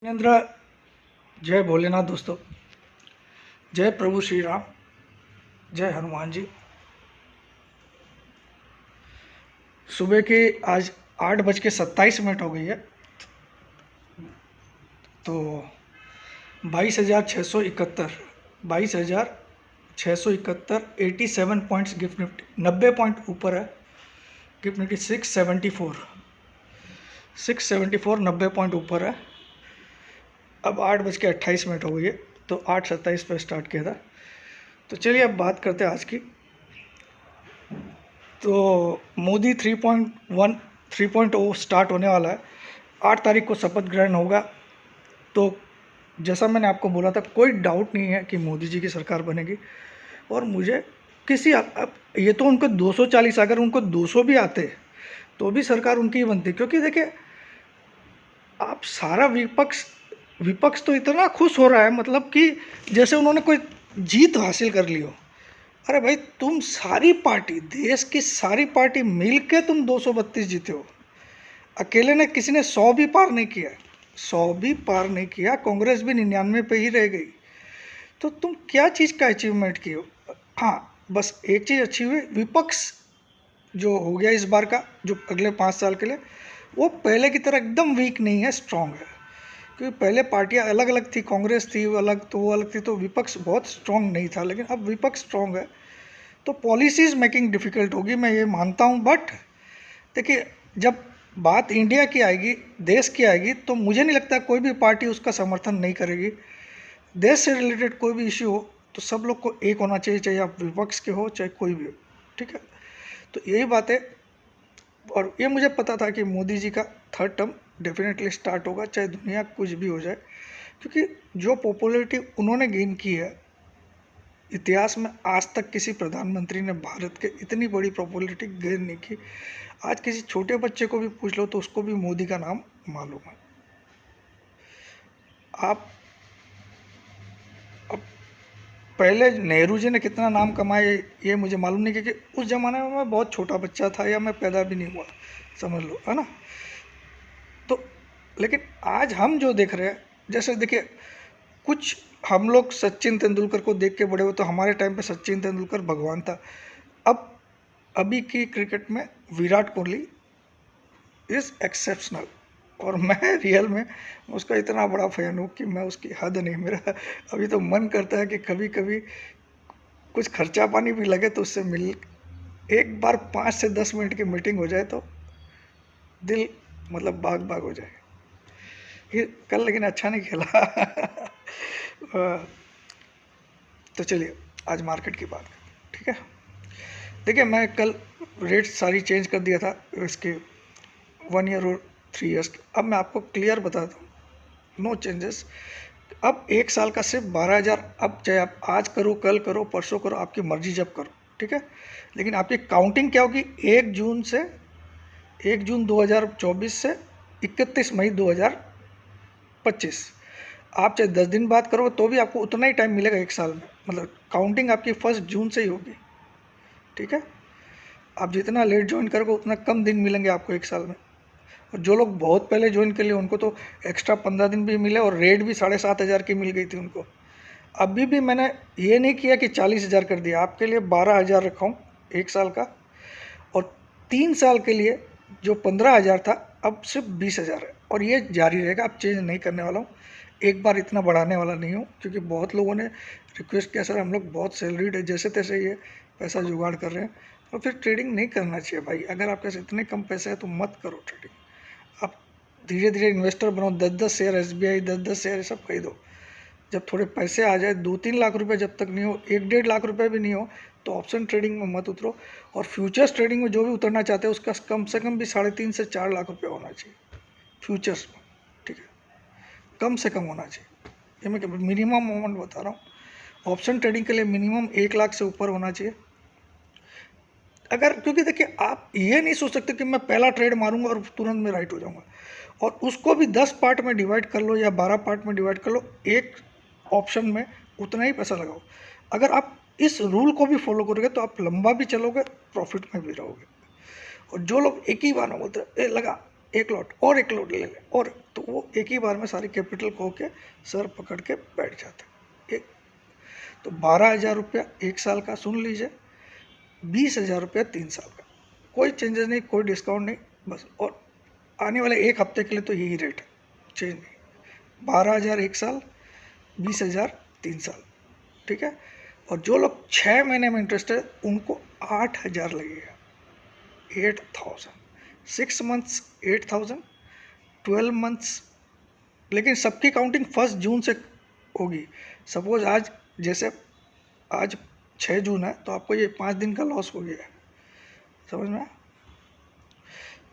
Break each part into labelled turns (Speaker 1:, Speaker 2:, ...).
Speaker 1: जिनेन्द्र, जय भोलेनाथ दोस्तों, जय प्रभु श्री राम, जय हनुमान जी। सुबह के आज 8:27 हो गई है। तो 22,671 22,671 87 पॉइंट्स गिफ्ट निफ्टी 90 पॉइंट ऊपर है। गिफ्ट निफ्टी 674 90 पॉइंट ऊपर है। अब 8:28 हो गई है। तो 8:27 पर स्टार्ट किया था। तो चलिए अब बात करते हैं आज की। तो मोदी 3.0 स्टार्ट होने वाला है। 8 तारीख को शपथ ग्रहण होगा। तो जैसा मैंने आपको बोला था, कोई डाउट नहीं है कि मोदी जी की सरकार बनेगी। और मुझे किसी अब ये तो उनको 240, अगर उनको 200 भी आते तो भी सरकार उनकी ही बनती। क्योंकि देखिए, आप सारा विपक्ष तो इतना खुश हो रहा है, मतलब कि जैसे उन्होंने कोई जीत हासिल कर ली हो। अरे भाई, तुम सारी पार्टी, देश की सारी पार्टी मिल के तुम 232 जीते हो। अकेले ने किसी ने 100 भी पार नहीं किया। 100 भी पार नहीं किया। कांग्रेस भी 99 पे ही रह गई। तो तुम क्या चीज़ का अचीवमेंट की हो? हाँ, बस एक चीज़ अच्छी हुई, विपक्ष जो हो गया इस बार का, जो अगले 5 साल के लिए, वो पहले की तरह एकदम वीक नहीं है, स्ट्रांग है। क्योंकि पहले पार्टियां अलग अलग थी, कांग्रेस थी वो अलग, तो वो अलग थी, तो विपक्ष बहुत स्ट्रांग नहीं था। लेकिन अब विपक्ष स्ट्रांग है। तो पॉलिसीज़ मेकिंग डिफ़िकल्ट होगी, मैं ये मानता हूँ। बट देखिए, जब बात इंडिया की आएगी, देश की आएगी, तो मुझे नहीं लगता कोई भी पार्टी उसका समर्थन नहीं करेगी। देश से रिलेटेड कोई भी इश्यू हो तो सब लोग को एक होना चाहिए, चाहे आप विपक्ष के हो चाहे कोई भी हो। ठीक है, तो यही बात है। और ये मुझे पता था कि मोदी जी का 3rd टर्म डेफिनेटली स्टार्ट होगा, चाहे दुनिया कुछ भी हो जाए। क्योंकि जो पॉपुलैरिटी उन्होंने गेन की है, इतिहास में आज तक किसी प्रधानमंत्री ने भारत के इतनी बड़ी पॉपुलैरिटी गेन नहीं की। आज किसी छोटे बच्चे को भी पूछ लो तो उसको भी मोदी का नाम मालूम है। आप अब पहले नेहरू जी ने कितना नाम कमाए ये मुझे मालूम नहीं, क्योंकि उस ज़माने में मैं बहुत छोटा बच्चा था, या मैं पैदा भी नहीं हुआ, समझ लो, है ना। तो लेकिन आज हम जो देख रहे हैं, जैसे देखिए, कुछ हम लोग सचिन तेंदुलकर को देख के बड़े हो, तो हमारे टाइम पे सचिन तेंदुलकर भगवान था। अब अभी की क्रिकेट में विराट कोहली इज़ एक्सेप्शनल। और मैं रियल में उसका इतना बड़ा फ़ैन हूँ कि मैं उसकी हद नहीं। मेरा अभी तो मन करता है कि कभी कभी कुछ खर्चा पानी भी लगे तो उससे मिल, एक बार 5 से 10 मिनट की मीटिंग हो जाए तो दिल मतलब बाग बाग हो जाए। ये कल लेकिन अच्छा नहीं खेला। तो चलिए आज मार्केट की बात करें। ठीक है, देखिए, मैं कल रेट सारी चेंज कर दिया था इसके 1 ईयर और 3 ईयर्स के। अब मैं आपको क्लियर बताता हूँ, नो चेंजेस। अब 1 साल का सिर्फ 12,000। अब चाहे आप आज करो, कल करो, परसों करो, आपकी मर्जी जब करो। ठीक है, लेकिन आपकी काउंटिंग क्या होगी? 1 जून 2024 से 31 मई 2025। आप चाहे 10 दिन बाद करो तो भी आपको उतना ही टाइम मिलेगा 1 साल में। मतलब काउंटिंग आपकी 1 जून से ही होगी। ठीक है, आप जितना लेट ज्वाइन करोगे उतना कम दिन मिलेंगे आपको 1 साल में। और जो लोग बहुत पहले ज्वाइन कर लिए उनको तो एक्स्ट्रा 15 दिन भी मिले, और रेट भी 7,500 की मिल गई थी उनको। अभी भी मैंने ये नहीं किया कि 40,000 कर दिया, आपके लिए 12,000 रखा हूँ 1 साल का। और 3 साल के लिए जो 15,000 था, अब सिर्फ 20,000 है। और ये जारी रहेगा, अब चेंज नहीं करने वाला हूँ। एक बार इतना बढ़ाने वाला नहीं हूँ, क्योंकि बहुत लोगों ने रिक्वेस्ट किया, सर हम लोग बहुत सैलरीड है, जैसे तैसे ये पैसा जुगाड़ कर रहे हैं। और फिर ट्रेडिंग नहीं करना चाहिए भाई। अगर आपके पास इतने कम पैसे हैं तो मत करो ट्रेडिंग। आप धीरे धीरे इन्वेस्टर बनो। 10-10 शेयर SBI, 10-10 शेयर सब खरीदो। जब थोड़े पैसे आ जाए, 2-3 लाख रुपए जब तक नहीं हो, 1-1.5 लाख रुपए भी नहीं हो, तो ऑप्शन ट्रेडिंग में मत उतरो। और फ्यूचर्स ट्रेडिंग में जो भी उतरना चाहते हैं उसका कम से कम भी 3.5 से 4 लाख रुपए होना चाहिए फ्यूचर्स में। ठीक है, कम से कम होना चाहिए। ये मैं मिनिमम अमाउंट बता रहा हूँ। ऑप्शन ट्रेडिंग के लिए मिनिमम 1 लाख से ऊपर होना चाहिए। अगर, क्योंकि देखिए, आप ये नहीं सोच सकते कि मैं पहला ट्रेड मारूंगा और तुरंत में राइट हो जाऊंगा। और उसको भी 10 पार्ट में डिवाइड कर लो या 12 पार्ट में डिवाइड कर लो, एक ऑप्शन में उतना ही पैसा लगाओ। अगर आप इस रूल को भी फॉलो करोगे तो आप लंबा भी चलोगे, प्रॉफिट में भी रहोगे। और जो लोग एक ही बार में बोलते हैं ए लगा, एक लॉट और एक लॉट ले लें और, तो वो एक ही बार में सारी कैपिटल खो के सर पकड़ के बैठ जाते एक। तो 12,000 रुपया 1 साल का, सुन लीजिए, 20,000 रुपया 3 साल का, कोई चेंजेस नहीं, कोई डिस्काउंट नहीं, बस। और आने वाले एक हफ्ते के लिए तो यही रेट है, चेंज नहीं। 12,000 1 साल, 20,000 3 साल, ठीक है। और जो लोग 6 महीने में इंटरेस्ट है उनको 8,000 लगेगा, 8,000, 6 मंथ्स 8,000, 12 मंथ्स। लेकिन सबकी काउंटिंग 1 जून से होगी। सपोज आज, जैसे आज 6 जून है, तो आपको ये 5 दिन का लॉस हो गया है, समझ में?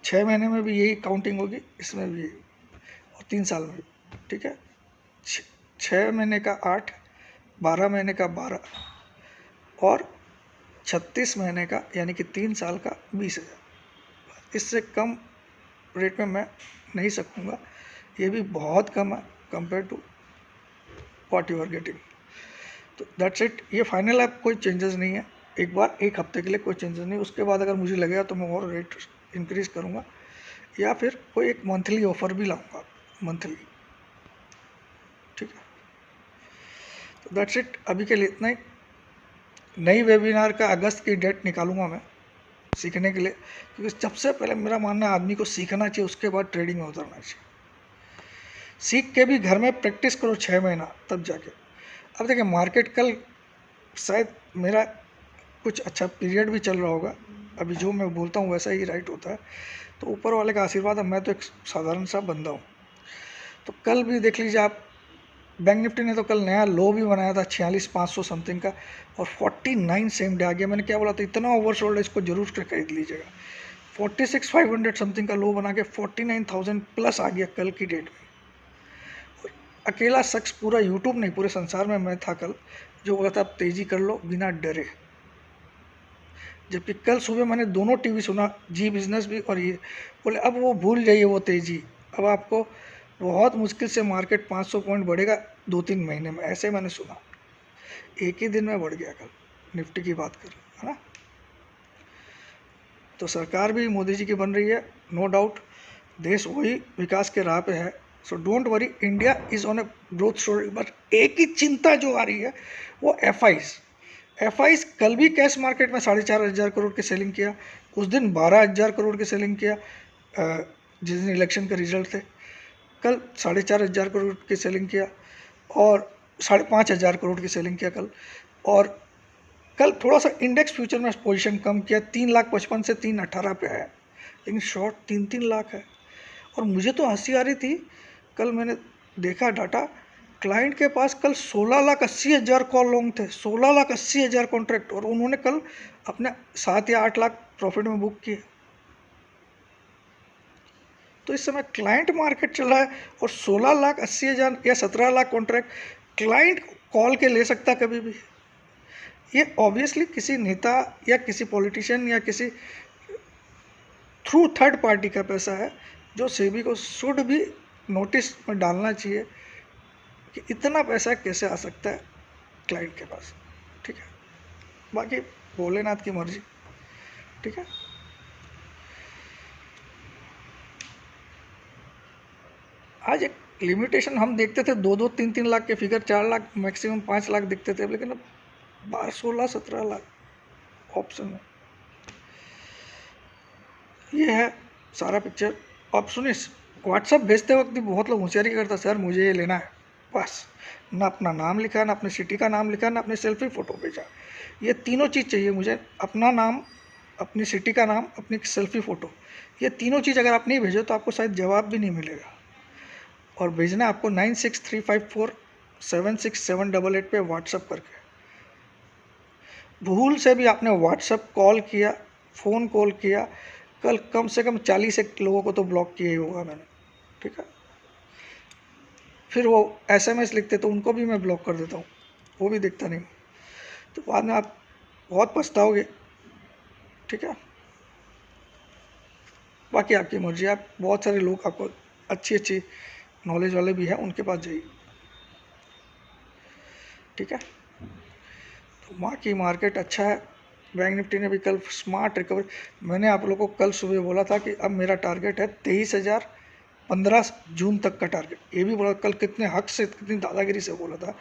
Speaker 1: 6 महीने में भी यही काउंटिंग होगी, इसमें भी यही, और 3 साल में भी, ठीक है। 6 महीने का 8, 12 महीने का 12 और 36 महीने का यानी कि 3 साल का 20,000। इससे कम रेट में मैं नहीं सकूँगा, ये भी बहुत कम है compare to what you are getting. तो दैट्स इट, ये फाइनल है, कोई चेंजेस नहीं है। एक बार एक हफ्ते के लिए कोई चेंजेस नहीं, उसके बाद अगर मुझे लगेगा तो मैं और रेट इंक्रीज़ करूँगा, या फिर कोई एक मंथली ऑफ़र भी लाऊंगा, मंथली, ठीक है। तो दैट्स इट, अभी के लिए इतना ही। नई वेबिनार का अगस्त की डेट निकालूंगा मैं सीखने के लिए, क्योंकि सबसे पहले मेरा मानना है आदमी को सीखना चाहिए, उसके बाद ट्रेडिंग में उतरना चाहिए। सीख के भी घर में प्रैक्टिस करो 6 महीना, तब जाके। अब देखिए मार्केट कल शायद मेरा कुछ अच्छा पीरियड भी चल रहा होगा, अभी जो मैं बोलता हूँ वैसा ही राइट होता है, तो ऊपर वाले का आशीर्वाद है, मैं तो एक साधारण सा बंदा हूँ। तो कल भी देख लीजिए आप, बैंक निफ्टी ने तो कल नया लो भी बनाया था 46,500 समथिंग का, और 49 सेम डे आ गया। मैंने क्या बोला था, इतना ओवरसोल्ड है, इसको जरूर खरीद लीजिएगा। 46,500 समथिंग का लो बना के 49,000 प्लस आ गया कल की डेट में। अकेला शख्स पूरा यूट्यूब नहीं, पूरे संसार में मैं था कल जो बोला था आप तेज़ी कर लो बिना डरे। जबकि कल सुबह मैंने दोनों टीवी सुना, जी बिजनेस भी और ये, बोले अब वो भूल जाइए वो तेज़ी, अब आपको बहुत मुश्किल से मार्केट 500 पॉइंट बढ़ेगा 2-3 महीने में, ऐसे मैंने सुना। एक ही दिन में बढ़ गया कल, निफ्टी की बात कर, है ना। तो सरकार भी मोदी जी की बन रही है, नो डाउट, देश वही विकास के राह पे है। So don't worry, India is on a growth story. But एक ही चिंता जो आ रही है वो एफ आईज कल भी कैश मार्केट में 4,500 करोड़ की सेलिंग किया, उस दिन 12,000 करोड़ की सेलिंग किया, जिस दिन इलेक्शन के रिजल्ट थे। कल 4,500 करोड़ की सेलिंग किया और 5,500 करोड़ की सेलिंग किया कल। और कल थोड़ा सा इंडेक्स फ्यूचर में पोजीशन कम किया, 3,55,000 से 3,18,000 पे आया, लेकिन शॉर्ट 3-3 लाख है। और मुझे तो हंसी आ रही थी, कल मैंने देखा डाटा, क्लाइंट के पास कल 16,80,000 कॉल लॉन्ग थे, 16,80,000 कॉन्ट्रैक्ट, और उन्होंने कल अपने 7 या 8 लाख प्रॉफिट में बुक किए। तो इस समय क्लाइंट मार्केट चल रहा है और 16,80,000 या 17 लाख कॉन्ट्रैक्ट क्लाइंट कॉल के ले सकता कभी भी। ये ऑब्वियसली किसी नेता या किसी पॉलिटिशियन या किसी थ्रू थर्ड पार्टी का पैसा है, जो सेबी को शुड भी नोटिस में डालना चाहिए कि इतना पैसा कैसे आ सकता है क्लाइंट के पास, ठीक है। बाकी भोलेनाथ की मर्जी, ठीक है। आज एक लिमिटेशन हम देखते थे 2-2, 3-3 लाख के फिगर, 4 लाख मैक्सिमम 5 लाख दिखते थे, लेकिन अब 12, 16, 17 लाख ऑप्शन है। ये है सारा पिक्चर। आप सुनिए, व्हाट्सअप भेजते वक्त भी बहुत लोग होशियारी करता, सर मुझे ये लेना है, बस ना अपना नाम लिखा, ना अपने सिटी का नाम लिखा, ना अपनी सेल्फी फ़ोटो भेजा। ये तीनों चीज़ चाहिए मुझे, अपना नाम, अपनी सिटी का नाम, अपनी सेल्फी फ़ोटो। ये तीनों चीज़ अगर आप नहीं भेजो तो आपको शायद जवाब भी नहीं मिलेगा। और भेजना आपको 9635476788 पे व्हाट्सअप करके। भूल से भी आपने व्हाट्सअप कॉल किया, फ़ोन कॉल किया, कल कम से कम 40 एक लोगों को तो ब्लॉक किया ही होगा मैंने, ठीक है। फिर वो SMS लिखते तो उनको भी मैं ब्लॉक कर देता हूँ, वो भी देखता नहीं, तो बाद में आप बहुत पछताओगे, ठीक है। बाकी आपकी मर्जी, आप बहुत सारे लोग आपको अच्छी अच्छी नॉलेज वाले भी हैं, उनके पास जाइए, ठीक है। तो वहाँ की मार्केट अच्छा है, बैंक निफ्टी ने भी कल स्मार्ट रिकवरी, मैंने आप लोगों को कल सुबह बोला था कि अब मेरा टारगेट है 23,000, 15 जून तक का टारगेट। ये भी बोला कल, कितने हक से, कितनी दादागिरी से बोला था।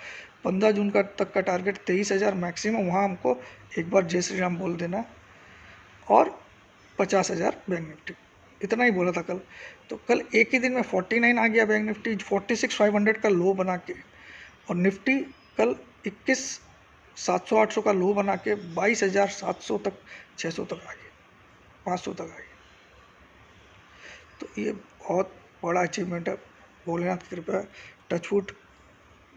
Speaker 1: 15 जून का तक का टारगेट 23,000 मैक्सिमम, वहाँ हमको एक बार जय श्री राम बोल देना, और 50,000 बैंक निफ्टी, इतना ही बोला था कल। तो कल एक ही दिन में 49 आ गया बैंक निफ्टी, 46,500 का लो बना के, और निफ्टी कल 21,700-800 का लो बना के 22,700 तक, 600 तक आ गया, 500 तक आ गया। तो ये बहुत बड़ा अचीवमेंट है। भोलेनाथ की कृपा, टचवुड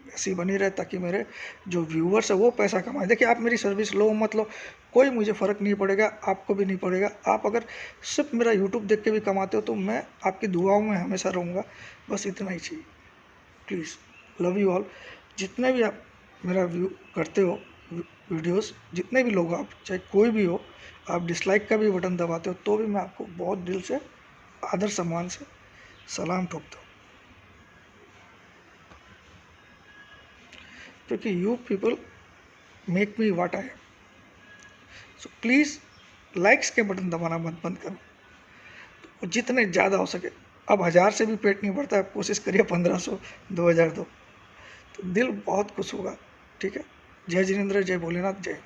Speaker 1: ऐसी बनी रहे, ताकि मेरे जो व्यूअर्स है वो पैसा कमाए। देखिए, आप मेरी सर्विस लो मत लो, कोई मुझे फ़र्क नहीं पड़ेगा, आपको भी नहीं पड़ेगा। आप अगर सिर्फ मेरा यूट्यूब देख के भी कमाते हो तो मैं आपकी दुआओं में हमेशा रहूँगा, बस इतना ही चाहिए। Please, love you all. जितने भी आप मेरा व्यू करते हो वीडियोस, जितने भी लोग, आप चाहे कोई भी हो, आप डिसलाइक का भी बटन दबाते हो तो भी मैं आपको बहुत दिल से, आदर सम्मान से सलाम ठोकता हूँ, क्योंकि you people make me what I am. So please, likes के बटन दबाना मत बंद करो, तो जितने ज़्यादा हो सके। अब 1000 से भी पेट नहीं भरता, आप कोशिश करिए 1500, 2000 दो, तो दिल बहुत खुश होगा। ठीक है। जय जिनेंद्र, जय भोलेनाथ, जय।